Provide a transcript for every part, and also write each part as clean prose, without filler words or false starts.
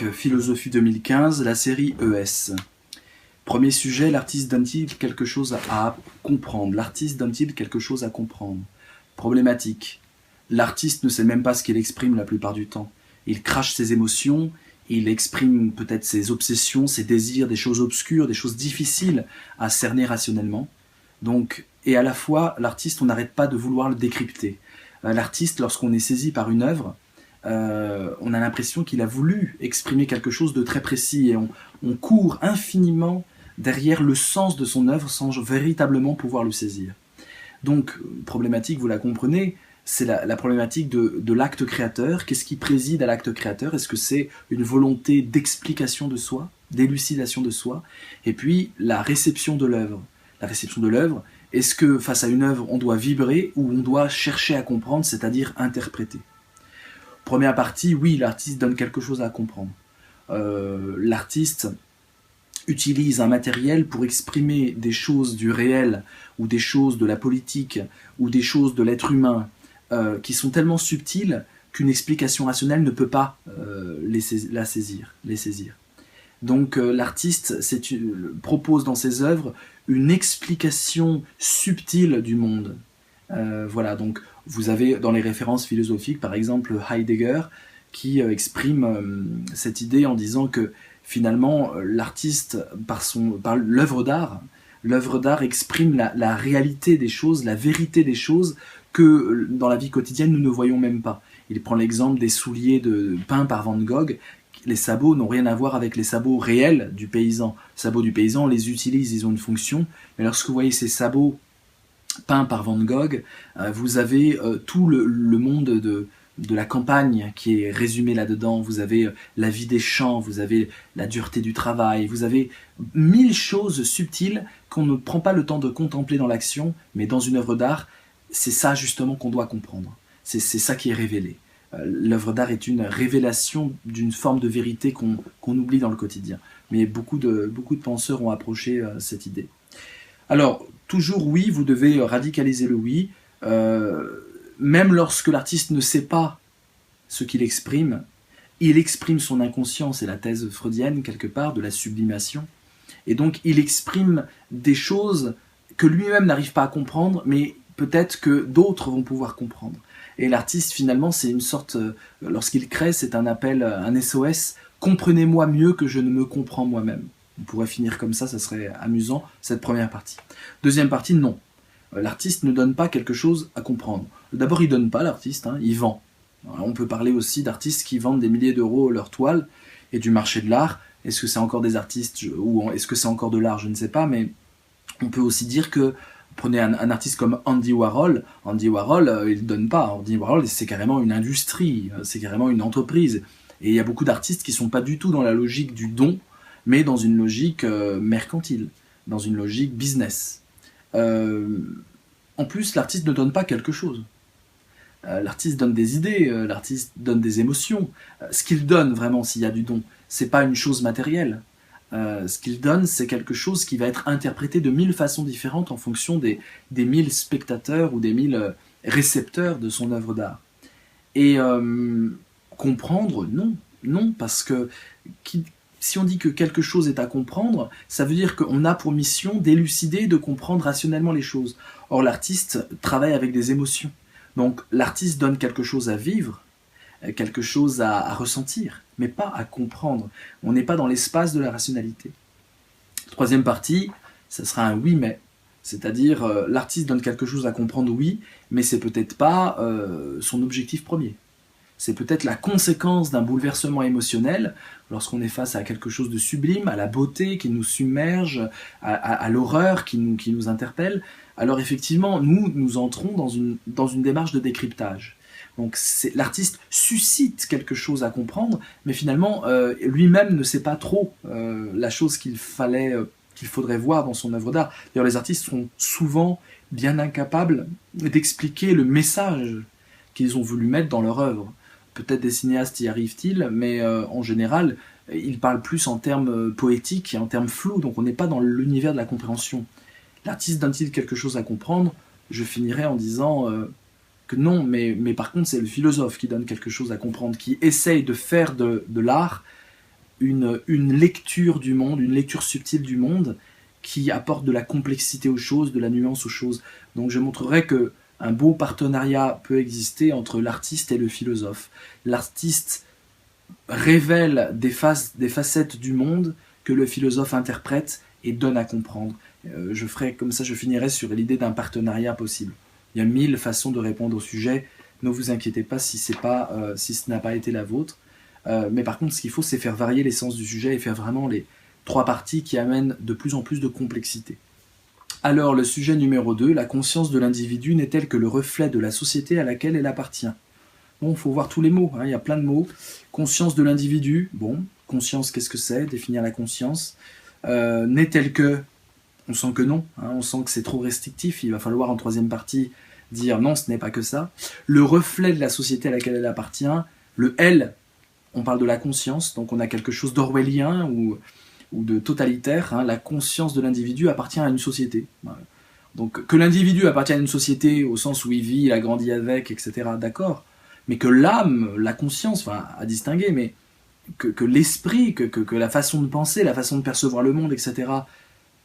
Philosophie 2015, la série ES. Premier sujet, l'artiste donne-t-il quelque chose à comprendre? L'artiste donne-t-il quelque chose à comprendre? Problématique. L'artiste ne sait même pas ce qu'il exprime la plupart du temps. Il crache ses émotions, il exprime peut-être ses obsessions, ses désirs, des choses obscures, des choses difficiles à cerner rationnellement. Donc, et à la fois, l'artiste, on n'arrête pas de vouloir le décrypter. L'artiste, lorsqu'on est saisi par une œuvre, on a l'impression qu'il a voulu exprimer quelque chose de très précis et on court infiniment derrière le sens de son œuvre sans véritablement pouvoir le saisir. Donc, problématique, vous la comprenez, c'est la problématique de l'acte créateur. Qu'est-ce qui préside à l'acte créateur? Est-ce que c'est une volonté d'explication de soi, d'élucidation de soi? Et puis, la réception de l'œuvre. La réception de l'œuvre, est-ce que face à une œuvre, on doit vibrer ou on doit chercher à comprendre, c'est-à-dire interpréter? Première partie, oui, l'artiste donne quelque chose à comprendre. L'artiste utilise un matériel pour exprimer des choses du réel ou des choses de la politique ou des choses de l'être humain qui sont tellement subtiles qu'une explication rationnelle ne peut pas les saisir. Donc l'artiste propose dans ses œuvres une explication subtile du monde. Voilà, donc vous avez dans les références philosophiques, par exemple Heidegger, qui exprime cette idée en disant que finalement l'artiste, par l'œuvre d'art exprime la réalité des choses, la vérité des choses que dans la vie quotidienne nous ne voyons même pas. Il prend l'exemple des souliers peints par Van Gogh. Les sabots n'ont rien à voir avec les sabots réels du paysan. Les sabots du paysan, on les utilise, ils ont une fonction, mais lorsque vous voyez ces sabots peints par Van Gogh, vous avez tout le monde de la campagne qui est résumé là-dedans. Vous avez la vie des champs, vous avez la dureté du travail, vous avez 1000 choses subtiles qu'on ne prend pas le temps de contempler dans l'action, mais dans une œuvre d'art, c'est ça justement qu'on doit comprendre. C'est ça qui est révélé. L'œuvre d'art est une révélation d'une forme de vérité qu'on oublie dans le quotidien. Mais beaucoup de penseurs ont approché cette idée. Alors, toujours oui, vous devez radicaliser le oui, même lorsque l'artiste ne sait pas ce qu'il exprime, il exprime son inconscient, c'est la thèse freudienne quelque part, de la sublimation, et donc il exprime des choses que lui-même n'arrive pas à comprendre, mais peut-être que d'autres vont pouvoir comprendre. Et l'artiste, finalement, c'est une sorte, lorsqu'il crée, c'est un appel, un SOS, comprenez-moi mieux que je ne me comprends moi-même. On pourrait finir comme ça serait amusant, cette première partie. Deuxième partie, non. L'artiste ne donne pas quelque chose à comprendre. D'abord, il ne donne pas, l'artiste, il vend. Alors, on peut parler aussi d'artistes qui vendent des milliers d'euros leurs toiles et du marché de l'art. Est-ce que c'est encore des artistes ou est-ce que c'est encore de l'art? Je ne sais pas, mais on peut aussi dire que, prenez un artiste comme Andy Warhol, il ne donne pas. Andy Warhol, c'est carrément une industrie, c'est carrément une entreprise. Et il y a beaucoup d'artistes qui ne sont pas du tout dans la logique du don, mais dans une logique mercantile, dans une logique business. En plus, l'artiste ne donne pas quelque chose. L'artiste donne des idées, l'artiste donne des émotions. Ce qu'il donne vraiment, s'il y a du don, c'est pas une chose matérielle. Ce qu'il donne, c'est quelque chose qui va être interprété de 1000 façons différentes en fonction des 1000 spectateurs ou des 1000 récepteurs de son œuvre d'art. Et comprendre, non, parce que si on dit que quelque chose est à comprendre, ça veut dire qu'on a pour mission d'élucider, de comprendre rationnellement les choses. Or, l'artiste travaille avec des émotions. Donc, l'artiste donne quelque chose à vivre, quelque chose à ressentir, mais pas à comprendre. On n'est pas dans l'espace de la rationalité. Troisième partie, ça sera un oui mais. C'est-à-dire, l'artiste donne quelque chose à comprendre, oui, mais c'est peut-être pas son objectif premier. C'est peut-être la conséquence d'un bouleversement émotionnel lorsqu'on est face à quelque chose de sublime, à la beauté qui nous submerge, à l'horreur qui nous interpelle. Alors effectivement, nous entrons dans une démarche de décryptage. Donc l'artiste suscite quelque chose à comprendre, mais finalement, lui-même ne sait pas trop la chose qu'il faudrait voir dans son œuvre d'art. D'ailleurs, les artistes sont souvent bien incapables d'expliquer le message qu'ils ont voulu mettre dans leur œuvre. Peut-être des cinéastes y arrivent-ils, mais en général, ils parlent plus en termes poétiques et en termes flous, donc on n'est pas dans l'univers de la compréhension. L'artiste donne-t-il quelque chose à comprendre? Je finirai en disant que non, mais par contre c'est le philosophe qui donne quelque chose à comprendre, qui essaye de faire de l'art une lecture du monde, une lecture subtile du monde qui apporte de la complexité aux choses, de la nuance aux choses. Donc je montrerai que un beau partenariat peut exister entre l'artiste et le philosophe. L'artiste révèle des facettes du monde que le philosophe interprète et donne à comprendre. Je ferai comme ça, je finirai sur l'idée d'un partenariat possible. Il y a 1000 façons de répondre au sujet. Ne vous inquiétez pas si ce n'a pas été la vôtre. Mais par contre, ce qu'il faut, c'est faire varier l'essence du sujet et faire vraiment les 3 parties qui amènent de plus en plus de complexité. Alors, le sujet numéro 2, la conscience de l'individu n'est-elle que le reflet de la société à laquelle elle appartient? Bon, il faut voir tous les mots, hein, il y a plein de mots. Conscience de l'individu, bon, conscience, qu'est-ce que c'est? Définir la conscience. N'est-elle que... On sent que non, hein, on sent que c'est trop restrictif, il va falloir en 3e partie dire non, ce n'est pas que ça. Le reflet de la société à laquelle elle appartient, le elle, on parle de la conscience, donc on a quelque chose d'orwellien ou de totalitaire, hein, la conscience de l'individu appartient à une société. Donc que l'individu appartient à une société au sens où il vit, il a grandi avec, etc., d'accord, mais que l'âme, la conscience, enfin à distinguer, mais que l'esprit, que la façon de penser, la façon de percevoir le monde, etc.,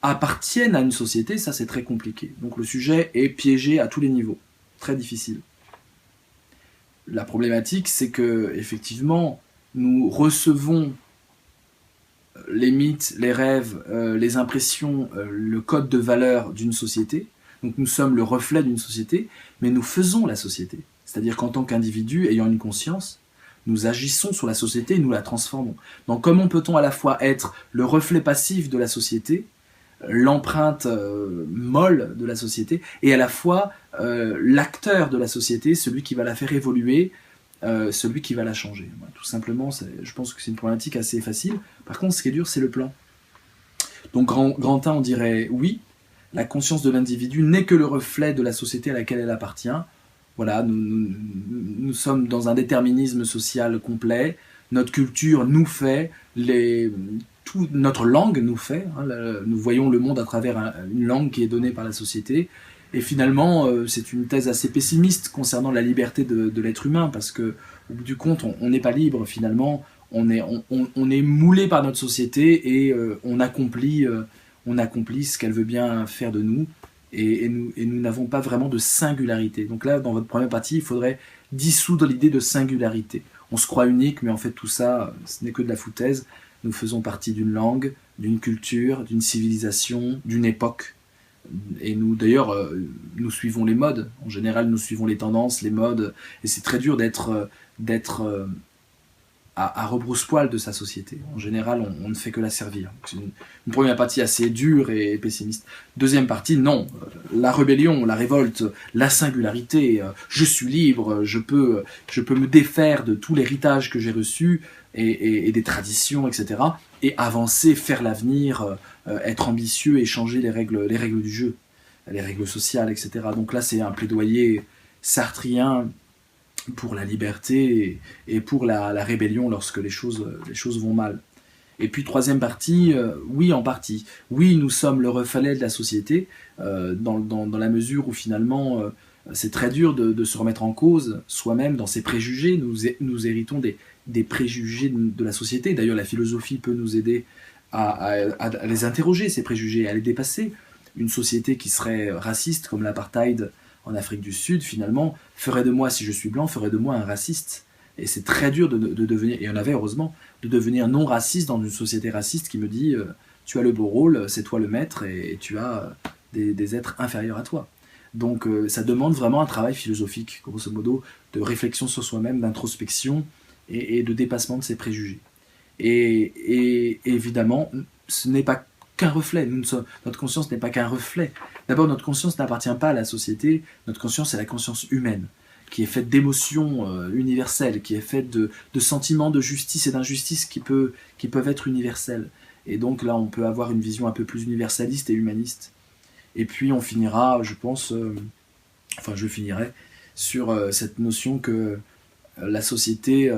appartiennent à une société, ça c'est très compliqué. Donc le sujet est piégé à tous les niveaux, très difficile. La problématique, c'est que effectivement, nous recevons les mythes, les rêves, les impressions, le code de valeur d'une société. Donc nous sommes le reflet d'une société, mais nous faisons la société. C'est-à-dire qu'en tant qu'individu ayant une conscience, nous agissons sur la société et nous la transformons. Donc comment peut-on à la fois être le reflet passif de la société, l'empreinte molle de la société, et à la fois l'acteur de la société, celui qui va la faire évoluer, celui qui va la changer. Voilà, tout simplement, je pense que c'est une problématique assez facile. Par contre, ce qui est dur, c'est le plan. Donc grand 1, on dirait oui, la conscience de l'individu n'est que le reflet de la société à laquelle elle appartient. Voilà, nous sommes dans un déterminisme social complet, notre culture nous fait, notre langue nous fait, hein, nous voyons le monde à travers une langue qui est donnée par la société, et finalement c'est une thèse assez pessimiste concernant la liberté de l'être humain, parce que au bout du compte on n'est pas libre finalement, on est moulé par notre société et on accomplit ce qu'elle veut bien faire de nous, et nous n'avons pas vraiment de singularité. Donc là, dans votre première partie, il faudrait dissoudre l'idée de singularité. On se croit unique, mais en fait tout ça, ce n'est que de la foutaise. Nous faisons partie d'une langue, d'une culture, d'une civilisation, d'une époque. Et nous, d'ailleurs, nous suivons les modes. En général, nous suivons les tendances, les modes. Et c'est très dur d'être à rebrousse-poil de sa société. En général, on ne fait que la servir. C'est une première partie assez dure et pessimiste. Deuxième partie, non. La rébellion, la révolte, la singularité. Je suis libre, je peux me défaire de tout l'héritage que j'ai reçu et des traditions, etc. Et avancer, faire l'avenir, être ambitieux et changer les règles du jeu, les règles sociales, etc. Donc là, c'est un plaidoyer sartrien pour la liberté et pour la rébellion lorsque les choses vont mal. Et puis troisième partie, oui en partie. Oui, nous sommes le reflet de la société, dans la mesure où finalement c'est très dur de se remettre en cause soi-même dans ses préjugés. Nous héritons des préjugés de la société. D'ailleurs la philosophie peut nous aider à les interroger, ces préjugés, à les dépasser. Une société qui serait raciste comme l'apartheid en Afrique du Sud, finalement, ferait de moi, si je suis blanc, ferait de moi un raciste. Et c'est très dur de devenir, et il y en avait heureusement, de devenir non raciste dans une société raciste qui me dit tu as le beau rôle, c'est toi le maître, et tu as des êtres inférieurs à toi. Donc ça demande vraiment un travail philosophique, grosso modo, de réflexion sur soi-même, d'introspection et de dépassement de ses préjugés. Et évidemment, ce n'est pas qu'un reflet. Notre conscience n'est pas qu'un reflet. D'abord, notre conscience n'appartient pas à la société. Notre conscience est la conscience humaine, qui est faite d'émotions universelles, qui est faite de sentiments de justice et d'injustice qui peuvent être universels. Et donc là, on peut avoir une vision un peu plus universaliste et humaniste. Et puis on finira, je pense, je finirai sur cette notion que la société,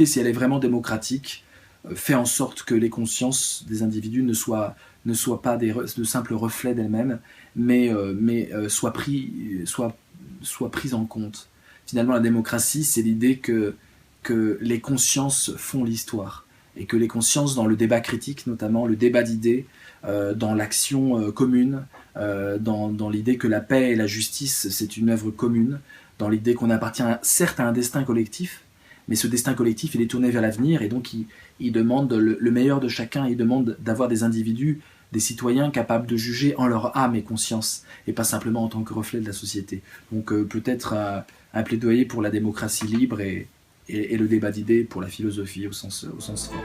si elle est vraiment démocratique, fait en sorte que les consciences des individus ne soient pas de simples reflets d'elles-mêmes, mais soient prises en compte. Finalement, la démocratie, c'est l'idée que que les consciences font l'histoire, et que les consciences dans le débat critique, notamment le débat d'idées, dans l'action commune, dans l'idée que la paix et la justice, c'est une œuvre commune, dans l'idée qu'on appartient certes à un destin collectif, mais ce destin collectif, il est tourné vers l'avenir, et donc il demande le meilleur de chacun, il demande d'avoir des individus, des citoyens capables de juger en leur âme et conscience, et pas simplement en tant que reflet de la société. Donc peut-être un plaidoyer pour la démocratie libre et le débat d'idées pour la philosophie au sens fort.